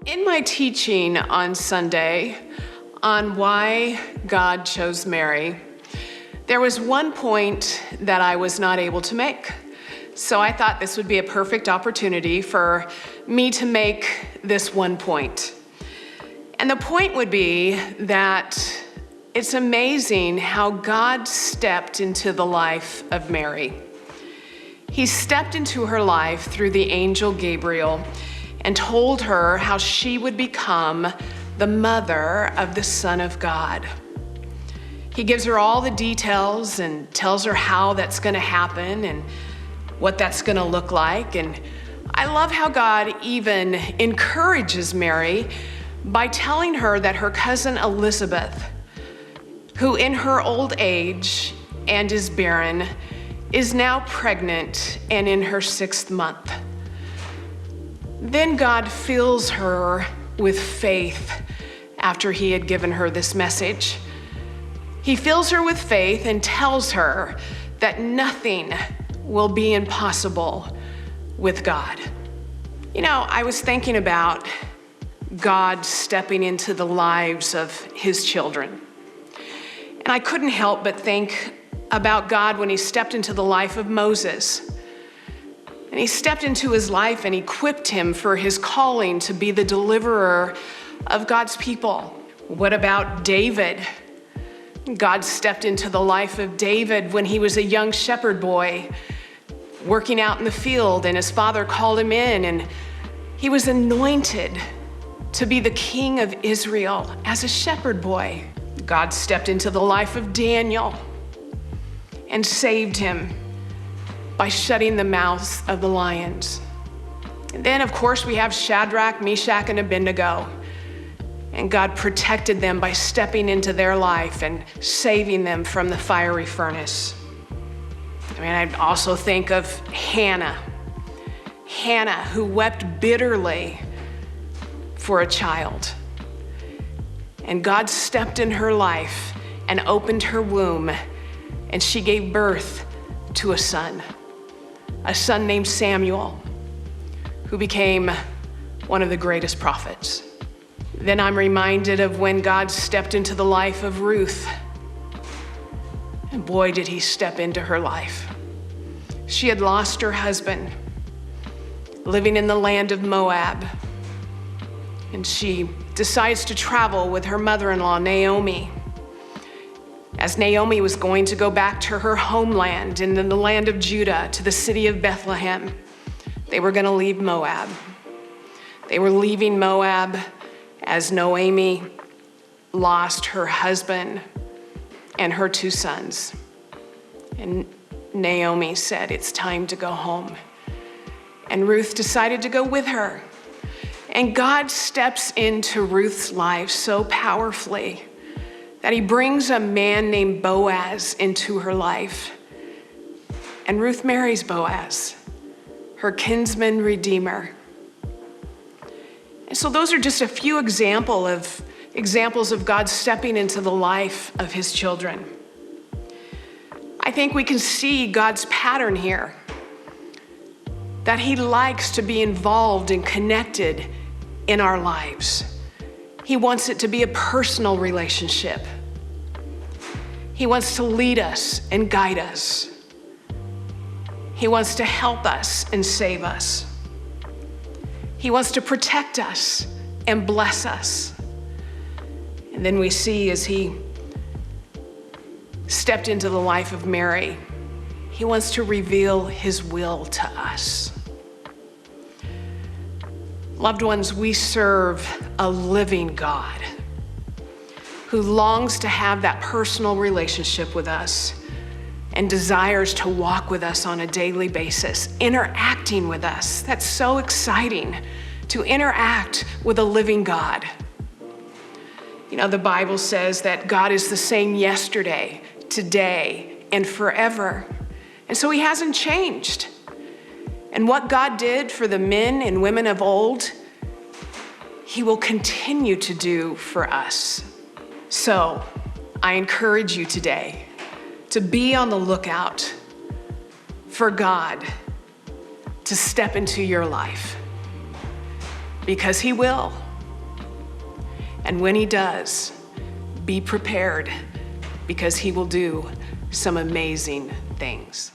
In my teaching on Sunday on why God chose Mary, there was one point that I was not able to make. So I thought this would be a perfect opportunity for me to make this one point. And the point would be that it's amazing how God stepped into the life of Mary. He stepped into her life through the angel Gabriel and told her how she would become the mother of the Son of God. He gives her all the details and tells her how that's going to happen and what that's going to look like. And I love how God even encourages Mary by telling her that her cousin Elizabeth, who in her old age and is barren, is now pregnant and in her 6th month. Then God fills her with faith after he had given her this message. He fills her with faith and tells her that nothing will be impossible with God. You know, I was thinking about God stepping into the lives of his children. And I couldn't help but think about God when he stepped into the life of Moses. And he stepped into his life and equipped him for his calling to be the deliverer of God's people. What about David? God stepped into the life of David when he was a young shepherd boy working out in the field, and his father called him in, and he was anointed to be the king of Israel as a shepherd boy. God stepped into the life of Daniel and saved him by shutting the mouths of the lions. And then, of course, we have Shadrach, Meshach, and Abednego. And God protected them by stepping into their life and saving them from the fiery furnace. I mean, I also think of Hannah, who wept bitterly for a child. And God stepped in her life and opened her womb, and she gave birth to a son named Samuel, who became one of the greatest prophets. Then I'm reminded of when God stepped into the life of Ruth. And boy, did he step into her life. She had lost her husband, living in the land of Moab. And she decides to travel with her mother-in-law, Naomi. As Naomi was going to go back to her homeland in the land of Judah, to the city of Bethlehem, they were going to leave Moab. They were leaving Moab as Naomi lost her husband and her 2 sons. And Naomi said, "It's time to go home." And Ruth decided to go with her. And God steps into Ruth's life so powerfully that he brings a man named Boaz into her life. And Ruth marries Boaz, her kinsman redeemer. And so those are just a few examples of God stepping into the life of his children. I think we can see God's pattern here, that he likes to be involved and connected in our lives. He wants it to be a personal relationship. He wants to lead us and guide us. He wants to help us and save us. He wants to protect us and bless us. And then we see as he stepped into the life of Mary, he wants to reveal his will to us. Loved ones, we serve a living God who longs to have that personal relationship with us and desires to walk with us on a daily basis, interacting with us. That's so exciting, to interact with a living God. You know, the Bible says that God is the same yesterday, today, and forever. And so he hasn't changed. And what God did for the men and women of old, he will continue to do for us. So I encourage you today to be on the lookout for God to step into your life, because he will. And when he does, be prepared because he will do some amazing things.